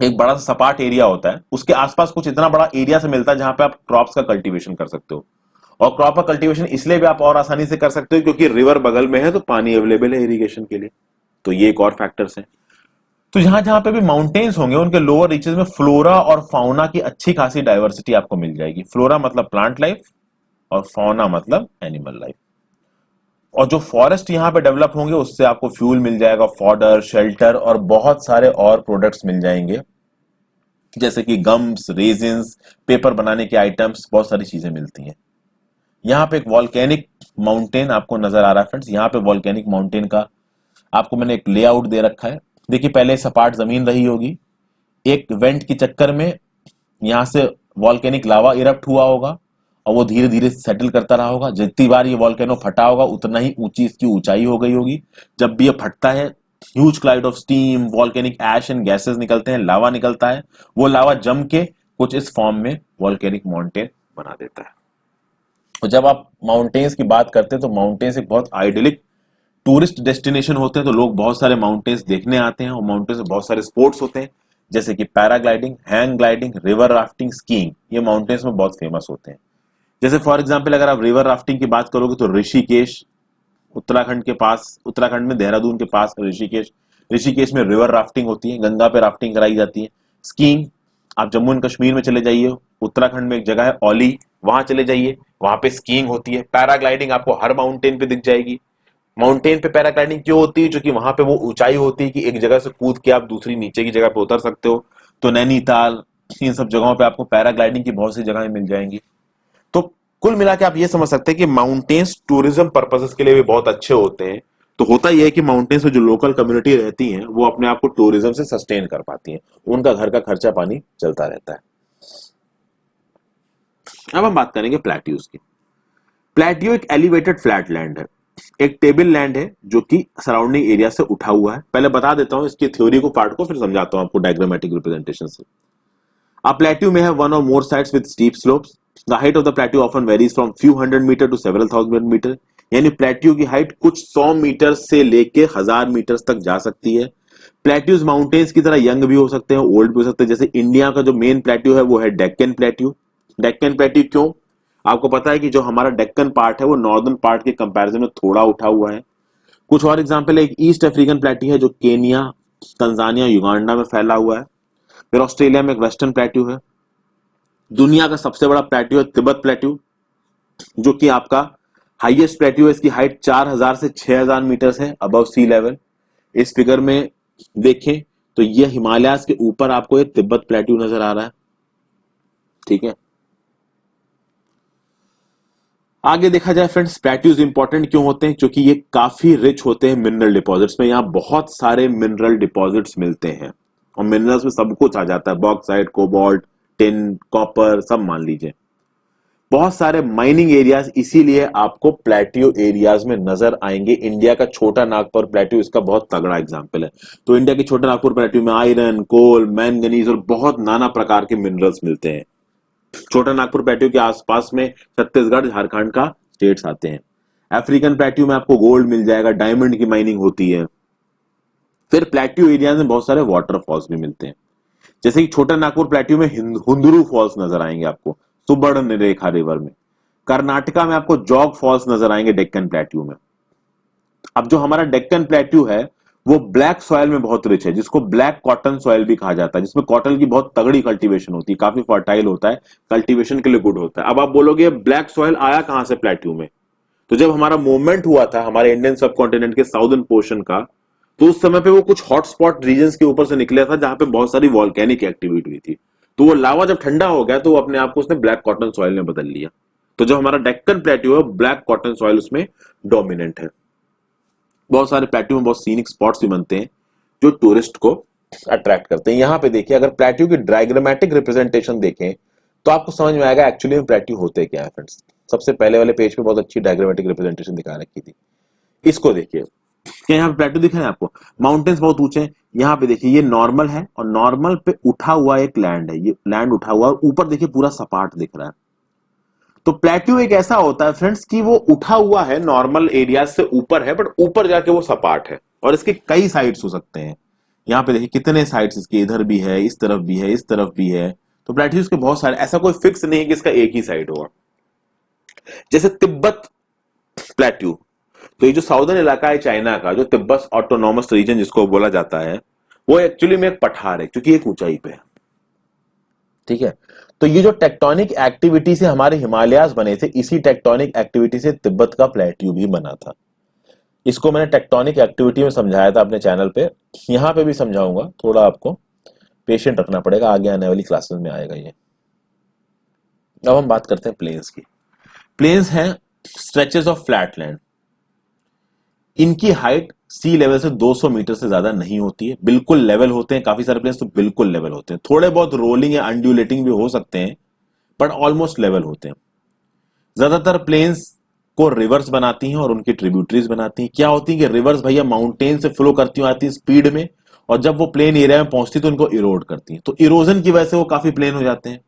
A: एक बड़ा सा सपाट एरिया होता है, उसके आसपास कुछ इतना बड़ा एरिया से मिलता है जहां पे आप क्रॉप्स का कल्टीवेशन कर सकते हो। और क्रॉप का कल्टीवेशन इसलिए भी आप और आसानी से कर सकते हो क्योंकि रिवर बगल में है, तो पानी अवेलेबल है इरिगेशन के लिए। तो ये एक और फैक्टर्स है। तो जहां जहां पे भी माउंटेन्स होंगे, उनके लोअर रीचेस में फ्लोरा और फाउना की अच्छी खासी डाइवर्सिटी आपको मिल जाएगी। फ्लोरा मतलब प्लांट लाइफ और फाउना मतलब एनिमल लाइफ। और जो फॉरेस्ट यहां पे डेवलप होंगे, उससे आपको फ्यूल मिल जाएगा, फॉडर, शेल्टर और बहुत सारे और प्रोडक्ट्स मिल जाएंगे, जैसे कि गम्स, रेजिन्स, पेपर बनाने के आइटम्स, बहुत सारी चीजें मिलती हैं। यहाँ पे एक वॉल्केनिक माउंटेन आपको नजर आ रहा है फ्रेंड्स। यहाँ पे वॉल्केनिक माउंटेन का आपको मैंने एक लेआउट दे रखा है। देखिए पहले सपाट जमीन रही होगी, एक वेंट के चक्कर में यहाँ से वॉल्केनिक लावा इरप्ट हुआ होगा और वो धीरे धीरे सेटल करता रहा होगा। जितनी बार ये वॉल्केनो फटा होगा, उतना ही ऊंची इसकी ऊंचाई हो गई होगी। जब भी ये फटता है, huge cloud of steam, volcanic ash and gases निकलते हैं, लावा निकलता है। वो लावा जम के कुछ इस फॉर्म में वॉल्केनिक माउंटेन बना देता है। और जब आप माउंटेन्स की बात करते हैं, तो माउंटेन्स एक बहुत आइडियलिक टूरिस्ट डेस्टिनेशन होते हैं। तो लोग बहुत सारे माउंटेन्स देखने आते हैं, और माउंटेन्स में बहुत सारे स्पोर्ट्स होते हैं, जैसे कि paragliding, hang gliding, river rafting, skiing. ये माउंटेन्स में बहुत फेमस होते हैं। जैसे फॉर एग्जांपल अगर आप रिवर राफ्टिंग की बात करोगे, तो ऋषिकेश, उत्तराखंड के पास, उत्तराखंड में देहरादून के पास ऋषिकेश, ऋषिकेश में रिवर राफ्टिंग होती है, गंगा पे राफ्टिंग कराई जाती है। स्कीइंग आप जम्मू एंड कश्मीर में चले जाइए, उत्तराखंड में एक जगह है औली, वहां चले जाइए, वहां पे स्कीइंग होती है। पैराग्लाइडिंग आपको हर माउंटेन पे दिख जाएगी। माउंटेन पे पैराग्लाइडिंग क्यों होती है? क्योंकि वहां पे वो ऊंचाई होती है कि एक जगह से कूद के आप दूसरी नीचे की जगह पे उतर सकते हो। तो नैनीताल, इन सब जगहों पे आपको पैराग्लाइडिंग की बहुत सी जगहें मिल जाएंगी। तो कुल मिला के आप ये समझ सकते हैं कि माउंटेन्स टूरिज्म पर्पसेस के लिए भी बहुत अच्छे होते हैं। तो होता यह है कि माउंटेन्स में जो लोकल कम्युनिटी रहती है, वो अपने आप को टूरिज्म से सस्टेन कर पाती है, उनका घर का खर्चा पानी चलता रहता है। अब हम बात करेंगे प्लेट्यूज की। प्लेट्यू एक एलिवेटेड फ्लैट लैंड है, एक टेबल लैंड है जो कि सराउंडिंग एरिया से उठा हुआ है। पहले बता देता हूं इसकी थ्योरी को, पार्ट को, फिर समझाता हूं आपको डायग्रामेटिक रिप्रेजेंटेशन से। A plateau may have one or more sides with steep slopes. The height of the plateau often varies from few hundred meter to several thousand meter. यानी प्लेट्यू की height कुछ 100 metre से लेके 1000 metre तक जा सकती है। प्लेट्यूज माउंटेन्स की तरह यंग भी हो सकते हैं, ओल्ड भी हो सकते हैं। जैसे इंडिया का जो मेन प्लेट्यू है वो है डेक्कन प्लेट्यू। डेक्कन प्लेट्यू क्यों? आपको पता है कि जो हमारा डेक्कन पार्ट है वो नॉर्दर्न पार्ट के कंपैरिजन में थोड़ा उठा हुआ है। कुछ और एग्जांपल है, एक ईस्ट अफ्रीकन प्लेट्यू है जो केनिया, तंजानिया, युगांडा में फैला हुआ है। फिर ऑस्ट्रेलिया में एक वेस्टर्न प्लेट्यू है। दुनिया का सबसे बड़ा प्लेट्यू है तिब्बत प्लेट्यू, जो कि आपका हाईएस्ट प्लेट्यू है। इसकी हाइट 4000 से 6000 मीटर है अबव सी लेवल। इस फिगर में देखें तो यह हिमालयाज के ऊपर आपको ये तिब्बत प्लेट्यू नजर आ रहा है, ठीक है। आगे देखा जाए फ्रेंड्स, प्लेट्यूज इंपॉर्टेंट क्यों होते हैं? क्योंकि ये काफी रिच होते हैं मिनरल डिपॉजिट्स में। यहाँ बहुत सारे मिनरल डिपॉजिट्स मिलते हैं, और मिनरल्स में सब कुछ आ जाता है, बॉक्साइट, कोबाल्ट, टिन, कॉपर, सब मान लीजिए। बहुत सारे माइनिंग एरियाज इसीलिए आपको प्लेट्यू एरियाज में नजर आएंगे। इंडिया का छोटा नागपुर प्लेट्यू इसका बहुत तगड़ा एग्जांपल है। तो इंडिया के छोटा नागपुर प्लेट्यू में आयरन, कोल, मैंगनीज और बहुत नाना प्रकार के मिनरल्स मिलते हैं। छोटा नागपुर प्लेट्यू के आसपास में छत्तीसगढ़, झारखंड का स्टेट्स आते हैं। अफ्रीकन प्लेट्यू में आपको गोल्ड मिल जाएगा, डायमंड की माइनिंग होती है। फिर प्लेट्यू एरिया में बहुत सारे वाटरफॉल्स भी मिलते हैं, जैसे कि छोटा नागपुर प्लेट्यू में हुंदरू फॉल्स नजर आएंगे आपको सुबर्ण रेखा रिवर में। कर्नाटका में आपको जॉग फॉल्स नजर आएंगे डेक्कन प्लेट्यू में। अब जो हमारा डेक्कन प्लेट्यू है वो ब्लैक सॉइल में बहुत रिच है, जिसको ब्लैक कॉटन सॉइल भी कहा जाता है, जिसमें कॉटन की बहुत तगड़ी कल्टीवेशन होती है, काफी फर्टाइल होता है, कल्टीवेशन के लिए गुड होता है। अब आप बोलोगे ब्लैक सॉइल आया कहां से प्लेट्यू में? तो जब हमारा मूवमेंट हुआ था हमारे इंडियन सब कॉन्टिनेंट के साउदर्न पोर्शन का, तो उस समय पे वो कुछ हॉटस्पॉट रीजन्स के ऊपर से निकला था जहां पे बहुत सारी वॉल्केनिक एक्टिविटी हुई थी। तो वो लावा जब ठंडा हो गया तो वो अपने आप को उसने ब्लैक कॉटन सॉइल में बदल लिया। तो जो हमारा डेक्कन प्लेट्यू है ब्लैक कॉटन सॉइल उसमें डोमिनेंट है। बहुत सारे प्लेट्यू में बहुत सीनिक स्पॉट्स भी बनते हैं जो टूरिस्ट को अट्रैक्ट करते हैं। यहाँ पे देखिए, अगर प्लेट्यू की डायग्रामेटिक रिप्रेजेंटेशन देखें तो आपको समझ में आएगा एक्चुअली में प्लेट्यू होते क्या है फ्रेंड्स। सबसे पहले वाले पेज पे बहुत अच्छी डायग्रामेटिक रिप्रेजेंटेशन दिखा रखी थी। इसको देखिए, क्या यहाँ पे प्लेट्यू दिख रहा है आपको? माउंटेन्स बहुत ऊंचे हैं। यहाँ पे देखिए ये नॉर्मल है और नॉर्मल पे उठा हुआ एक लैंड है, ये लैंड उठा हुआ, ऊपर देखिए पूरा सपाट दिख रहा है। तो प्लेट्यू एक ऐसा होता है फ्रेंड्स कि वो उठा हुआ है, नॉर्मल एरिया से ऊपर है, बट ऊपर जाके वो सपाट है और इसके कई साइड्स हो सकते हैं। यहाँ पे देखिए कितने साइड्स इसके, इधर भी है, इस तरफ भी है, इस तरफ भी है। तो प्लेट्यूज के बहुत सारे, ऐसा कोई फिक्स नहीं है कि इसका एक ही साइड होगा। जैसे तिब्बत प्लेट्यू, तो ये जो साउदर्न इलाका है चाइना का, जो तिब्बत ऑटोनॉमस रीजन जिसको बोला जाता है, वो एक्चुअली में एक पठार है क्योंकि एक ऊंचाई पे है। ठीक है, तो ये जो टेक्टोनिक एक्टिविटी से हमारे हिमालयाज बने थे, इसी टेक्टोनिक एक्टिविटी से तिब्बत का प्लेट्यू भी बना था। इसको मैंने टेक्टोनिक एक्टिविटी में समझाया था अपने चैनल पे, यहां पे भी समझाऊंगा, थोड़ा आपको पेशेंट रखना पड़ेगा, आगे आने वाली क्लासेस में आएगा ये। अब हम बात करते हैं प्लेन्स की। प्लेन्स हैं स्ट्रेचेस ऑफ फ्लैट लैंड। इनकी हाइट सी लेवल से 200 मीटर से ज्यादा नहीं होती है, बिल्कुल लेवल होते हैं। काफी सारे प्लेन्स तो बिल्कुल लेवल होते हैं, थोड़े बहुत रोलिंग या अंड्यूलेटिंग भी हो सकते हैं, बट ऑलमोस्ट लेवल होते हैं। ज्यादातर प्लेन्स को रिवर्स बनाती हैं और उनकी ट्रिब्यूटरीज बनाती हैं। क्या होती है कि रिवर्स भैया माउंटेन से फ्लो करती हुई आती है स्पीड में, और जब वो प्लेन एरिया में पहुंचती तो उनको इरोड करती हैं। तो इरोजन की वजह से वो काफी प्लेन हो जाते हैं।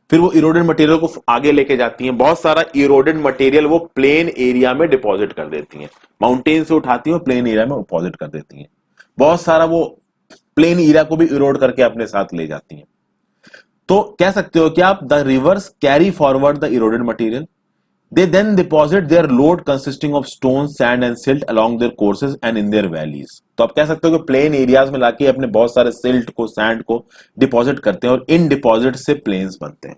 A: फिर वो इरोडेड मटेरियल को आगे लेके जाती हैं, बहुत सारा इरोडेड मटेरियल वो प्लेन एरिया में डिपॉजिट कर देती हैं, माउंटेन से उठाती हैं और प्लेन एरिया में डिपॉजिट कर देती हैं। बहुत सारा वो प्लेन एरिया को भी इरोड करके अपने साथ ले जाती हैं। तो कह सकते हो कि आप the rivers carry forward the eroded material, they then deposit their load consisting of stone, sand and silt along their courses and in their valleys. तो आप कह सकते हो कि प्लेन एरियाज में लाके अपने बहुत सारे सिल्ट को, सैंड को डिपॉजिट करते हैं और इन डिपॉजिट से प्लेन्स बनते हैं।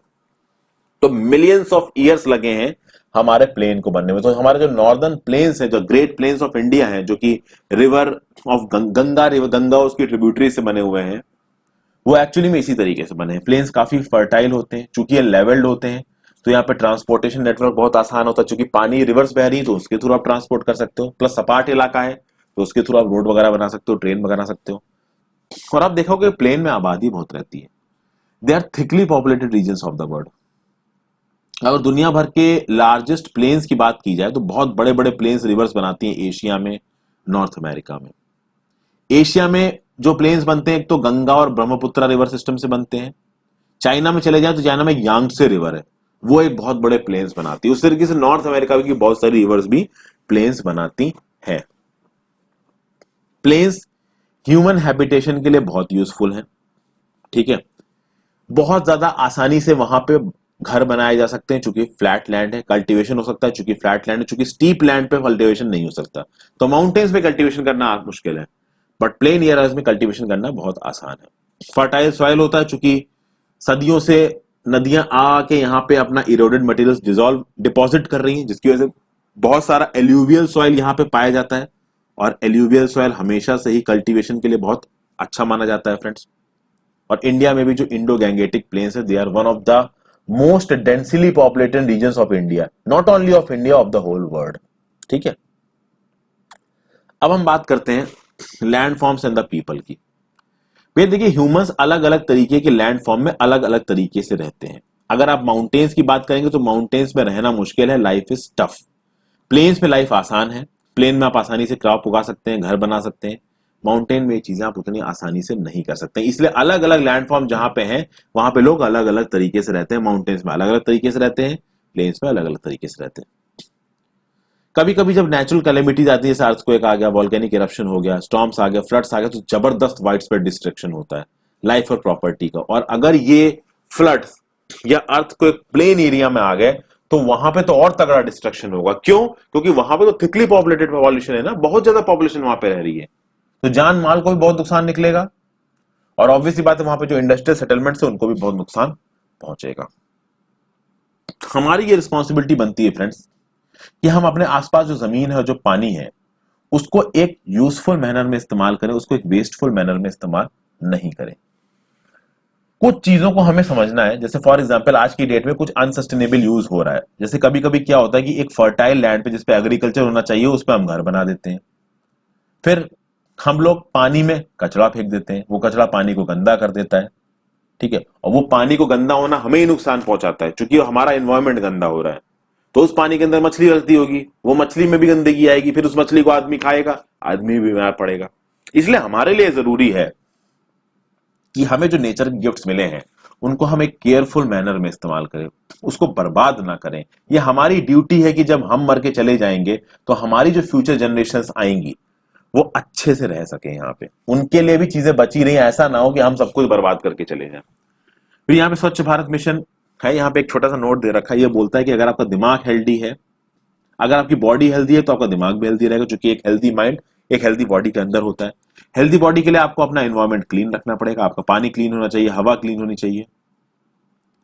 A: तो मिलियंस ऑफ ईयर्स लगे हैं हमारे प्लेन को बनने में। तो हमारे जो नॉर्दर्न प्लेन्स है, जो ग्रेट प्लेन्स ऑफ इंडिया है, जो कि river of Ganga, river Ganga उसकी ट्रिब्यूटरी से बने हुए हैं, वो एक्चुअली में इसी तरीके से बने हैं। प्लेन्स काफी फर्टाइल होते हैं, चूंकि ये लेवल्ड होते हैं तो यहाँ पे ट्रांसपोर्टेशन नेटवर्क बहुत आसान होता है, चूंकि पानी रिवर्स बह रही है तो उसके थ्रू आप ट्रांसपोर्ट कर सकते हो, प्लस सपाट इलाका है तो उसके थ्रू आप रोड वगैरह बना सकते हो, ट्रेन बना सकते हो। और आप देखोगे प्लेन में आबादी बहुत रहती है। They are thickly populated regions of the world. अगर दुनिया भर के लार्जेस्ट प्लेन्स की बात की जाए तो बहुत बड़े बड़े प्लेन्स रिवर्स बनाती हैं एशिया में, नॉर्थ अमेरिका में। एशिया में जो प्लेन्स बनते हैं एक तो गंगा और ब्रह्मपुत्रा रिवर सिस्टम से बनते हैं। चाइना में चले जाए तो चाइना में यांगसे रिवर है, वो एक बहुत बड़े प्लेन्स बनाती है। उस तरीके से नॉर्थ अमेरिका की बहुत सारी रिवर्स भी प्लेन्स बनाती है। प्लेन्स ह्यूमन हैबिटेशन के लिए बहुत यूजफुल है। ठीक है, बहुत ज्यादा आसानी से वहां पे घर बनाए जा सकते हैं, चूंकि फ्लैट लैंड है, कल्टीवेशन हो सकता है चूंकि फ्लैट लैंड है, चूंकि स्टीप लैंड पे कल्टीवेशन नहीं हो सकता। तो माउंटेन्स पे कल्टीवेशन करना मुश्किल है, बट प्लेन एरियाज में कल्टीवेशन करना बहुत आसान है। फर्टाइल सॉइल होता है, चूंकि सदियों से नदियां आके यहाँ पे अपना इरोडेड मटेरियल्स डिसॉल्व डिपॉजिट कर रही हैं, जिसकी वजह से बहुत सारा एल्यूवियल सॉइल यहाँ पे पाया जाता है, और एल्यूवियल सॉइल हमेशा से ही कल्टीवेशन के लिए बहुत अच्छा माना जाता है फ्रेंड्स। और इंडिया में भी जो इंडो गैंगेटिक प्लेन्स है, they are one of the most densely populated regions of India, not only of India, of the whole world. ठीक है, अब हम बात करते हैं landforms and the people की। भैया देखिए, ह्यूमंस अलग अलग तरीके के लैंड फॉर्म में अलग अलग तरीके से रहते हैं। अगर आप माउंटेन्स की बात करेंगे तो माउंटेन्स में रहना मुश्किल है, लाइफ इज टफ। प्लेन्स में लाइफ आसान है, प्लेन में आप आसानी से क्रॉप उगा सकते हैं, घर बना सकते हैं। माउंटेन में ये चीजें आप उतनी आसानी से नहीं कर सकते, इसलिए अलग अलग लैंड फॉर्म जहां पे हैं वहां पे लोग अलग अलग तरीके से रहते हैं। माउंटेन्स में अलग अलग तरीके से रहते हैं, प्लेन्स में अलग अलग तरीके से रहते हैं। कभी कभी जब नेचुरल कैलेमिटीज आती है, जैसे अर्थक्वेक आ गया, वॉल्केनिक इरप्शन हो गया, स्टॉर्म्स आ गया, फ्लड्स आ गया, तो जबरदस्त वाइड स्प्रेड डिस्ट्रक्शन होता है लाइफ और प्रॉपर्टी का। और अगर ये फ्लड्स या अर्थक्वेक प्लेन एरिया में आ गए तो वहां पे तो और तगड़ा डिस्ट्रक्शन होगा। क्यों? क्योंकि वहां पे तो थिकली पॉपुलेटेड पॉपुलेशन है ना, बहुत ज्यादा पॉपुलेशन वहां पे रह रही है, तो जान माल को भी बहुत नुकसान निकलेगा। और ऑब्वियसली बात है, वहां पे जो इंडस्ट्रियल सेटलमेंट्स है उनको भी बहुत नुकसान पहुंचेगा। हमारी ये रिस्पॉन्सिबिलिटी बनती है फ्रेंड्स कि हम अपने आसपास जो जमीन है, जो पानी है, उसको एक यूजफुल मैनर में इस्तेमाल करें, उसको एक वेस्टफुल मैनर में इस्तेमाल नहीं करें। कुछ चीजों को हमें समझना है, जैसे फॉर एग्जांपल आज की डेट में कुछ अनसस्टेनेबल यूज हो रहा है। जैसे कभी कभी क्या होता है कि एक फर्टाइल लैंड पे जिसपे एग्रीकल्चर होना चाहिए उस पर हम घर बना देते हैं, फिर हम लोग पानी में कचरा फेंक देते हैं, वो कचरा पानी को गंदा कर देता है, ठीक है, और वो पानी को गंदा होना हमें ही नुकसान पहुंचाता है, क्योंकि हमारा एनवायरमेंट गंदा हो रहा है। तो उस पानी के अंदर मछली रहती होगी, वो मछली में भी गंदगी आएगी, फिर उस मछली को आदमी खाएगा, आदमी भी बीमार पड़ेगा। इसलिए हमारे लिए जरूरी है कि हमें जो नेचर के गिफ्ट्स मिले हैं उनको हम एक केयरफुल मैनर में इस्तेमाल करें, उसको बर्बाद ना करें। ये हमारी ड्यूटी है कि जब हम मर के चले जाएंगे तो हमारी जो फ्यूचर जनरेशंस आएंगी वो अच्छे से रह सके, यहाँ पे उनके लिए भी चीजें बची रही। ऐसा ना हो कि हम सब कुछ बर्बाद करके चले जाएं। फिर यहाँ पे स्वच्छ भारत मिशन है, यहाँ पे एक छोटा सा नोट दे रखा है, ये बोलता है कि अगर आपका दिमाग हेल्दी है, अगर आपकी बॉडी हेल्दी है तो आपका दिमाग भी हेल्दी रहेगा, क्योंकि एक हेल्दी माइंड एक हेल्दी बॉडी के अंदर होता है। हेल्दी बॉडी के लिए आपको अपना एनवायरमेंट क्लीन रखना पड़ेगा, आपका पानी क्लीन होना चाहिए, हवा क्लीन होनी चाहिए।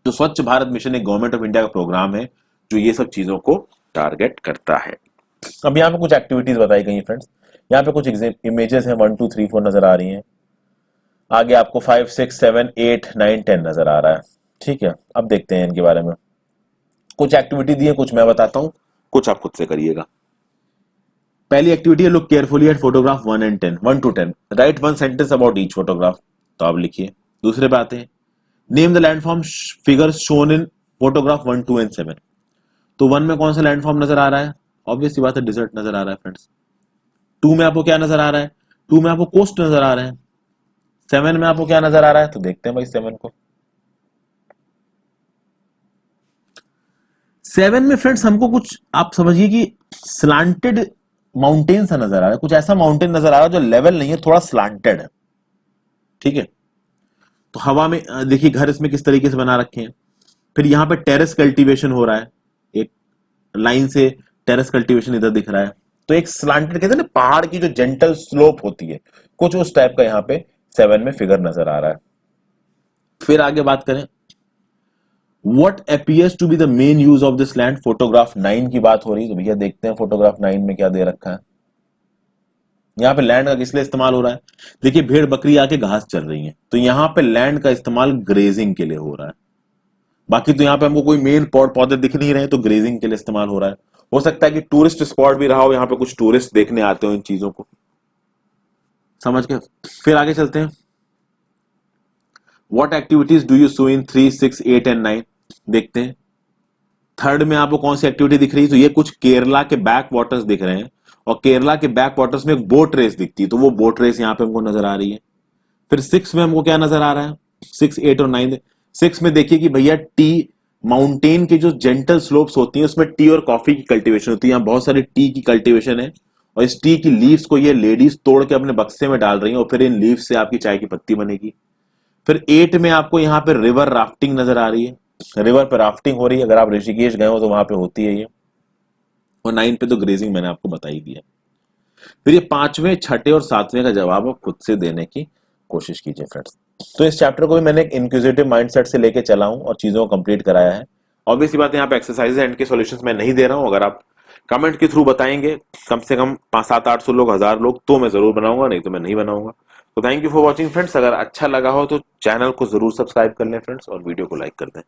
A: तो स्वच्छ भारत मिशन एक गवर्नमेंट ऑफ इंडिया का प्रोग्राम है जो ये सब चीजों को टारगेट करता है। अब यहाँ पे कुछ एक्टिविटीज बताई गई हैं फ्रेंड्स, यहाँ पे कुछ इमेजेस हैं, 1 2 3 4 नजर आ रही हैं, आगे आपको 5 6 7 8 9 10 नजर आ रहा है, ठीक है। अब देखते हैं इनके बारे में। कुछ एक्टिविटी दी है, कुछ मैं बताता हूं, कुछ आप खुद से करिएगा। पहली एक्टिविटी है, look carefully at photograph 1 and 10, 1 to 10, right 1 sentence about each photograph. तो आप लिखिए। दूसरे पे आते हैं, name the landform figures shown in photograph 1 2 and 7। तो 1 में कौन सा लैंडफॉर्म नजर आ रहा है? ऑब्वियसली बात है, डिजर्ट नजर आ रहा है फ्रेंड्स। 2 में आपको क्या नजर आ रहा है? 2 में आपको कोस्ट नजर आ रहा है। 7 में आपको क्या नजर आ रहा है? तो देखते हैं भाई 7 को। 7 में फ्रेंड्स हमको कुछ आप समझिए कि स्लांटेड माउंटेन सा नजर आ रहा है, कुछ ऐसा माउंटेन नजर आ रहा है जो लेवल नहीं है, थोड़ा स्लांटेड है, ठीक है। तो हवा में देखिए घर इसमें किस तरीके से बना रखे हैं। फिर यहाँ पे टेरेस कल्टीवेशन हो रहा है, एक लाइन से टेरेस कल्टीवेशन इधर दिख रहा है। तो एक स्लांटेड कहते हैं ना, पहाड़ की जो जेंटल स्लोप होती है, कुछ उस टाइप का यहाँ पे 7 में फिगर नजर आ रहा है। फिर आगे बात करें, What appears to be the main use of this land, photograph 9 की बात हो रही है। तो भैया देखते हैं फोटोग्राफ 9 में क्या दे रखा है। यहाँ पे लैंड का किस लिए इस्तेमाल हो रहा है? देखिए भेड़ बकरी आके घास चल रही है, तो यहाँ पे लैंड का इस्तेमाल ग्रेजिंग के लिए हो रहा है। बाकी तो यहाँ पे हमको कोई मेन पौधे दिख नहीं रहे, तो ग्रेजिंग के लिए इस्तेमाल हो रहा है। हो सकता है कि टूरिस्ट स्पॉट भी रहा हो, यहाँ पे कुछ टूरिस्ट देखने आते हो इन चीजों को, समझ के। फिर आगे चलते हैं, What activities do you show in 3 6 8 and 9? देखते हैं। थर्ड में आपको कौन सी एक्टिविटी दिख रही है? तो ये कुछ केरला के बैक वाटर्स दिख रहे हैं, और केरला के बैक वाटर्स में एक बोट रेस दिखती है, तो वो बोट रेस यहाँ पे हमको नजर आ रही है। फिर 6 में हमको क्या नजर आ रहा है? 6 8 और 9। 6 में देखिए कि भैया टी माउंटेन के जो जेंटल स्लोप्स होती हैं उसमें टी और कॉफी की कल्टीवेशन होती है। यहाँ बहुत सारी टी की कल्टीवेशन है, और इस टी की लीव्स को ये लेडीज तोड़ के अपने बक्से में डाल रही हैं, और फिर इन लीव्स से आपकी चाय की पत्ती बनेगी। फिर 8 में आपको यहाँ पे रिवर राफ्टिंग नजर आ रही है, रिवर पे राफ्टिंग हो रही है, अगर आप ऋषिकेश गए हो तो वहां पे होती है ये। और 9 पे तो ग्रेजिंग मैंने आपको बता ही दिया। फिर ये 5वें 6ठे और 7वें का जवाब आप खुद से देने की कोशिश कीजिए फ्रेंड्स। तो इस चैप्टर को भी मैंने एक इंक्विजिटिव माइंडसेट से लेके चला हूं और चीजों को कंप्लीट कराया है। ऑब्वियसली बात है, यहाँ पे एक्सरसाइज एंड के सॉल्यूशंस मैं नहीं दे रहा हूं। अगर आप कमेंट के थ्रू बताएंगे कम से कम 500-700-800 लोग, 1000 लोग, तो मैं जरूर बनाऊंगा, नहीं तो मैं नहीं बनाऊंगा। तो thank you for watching friends. अगर अच्छा लगा हो तो चैनल को जरूर सब्सक्राइब कर लें फ्रेंड्स, और वीडियो को लाइक कर दें।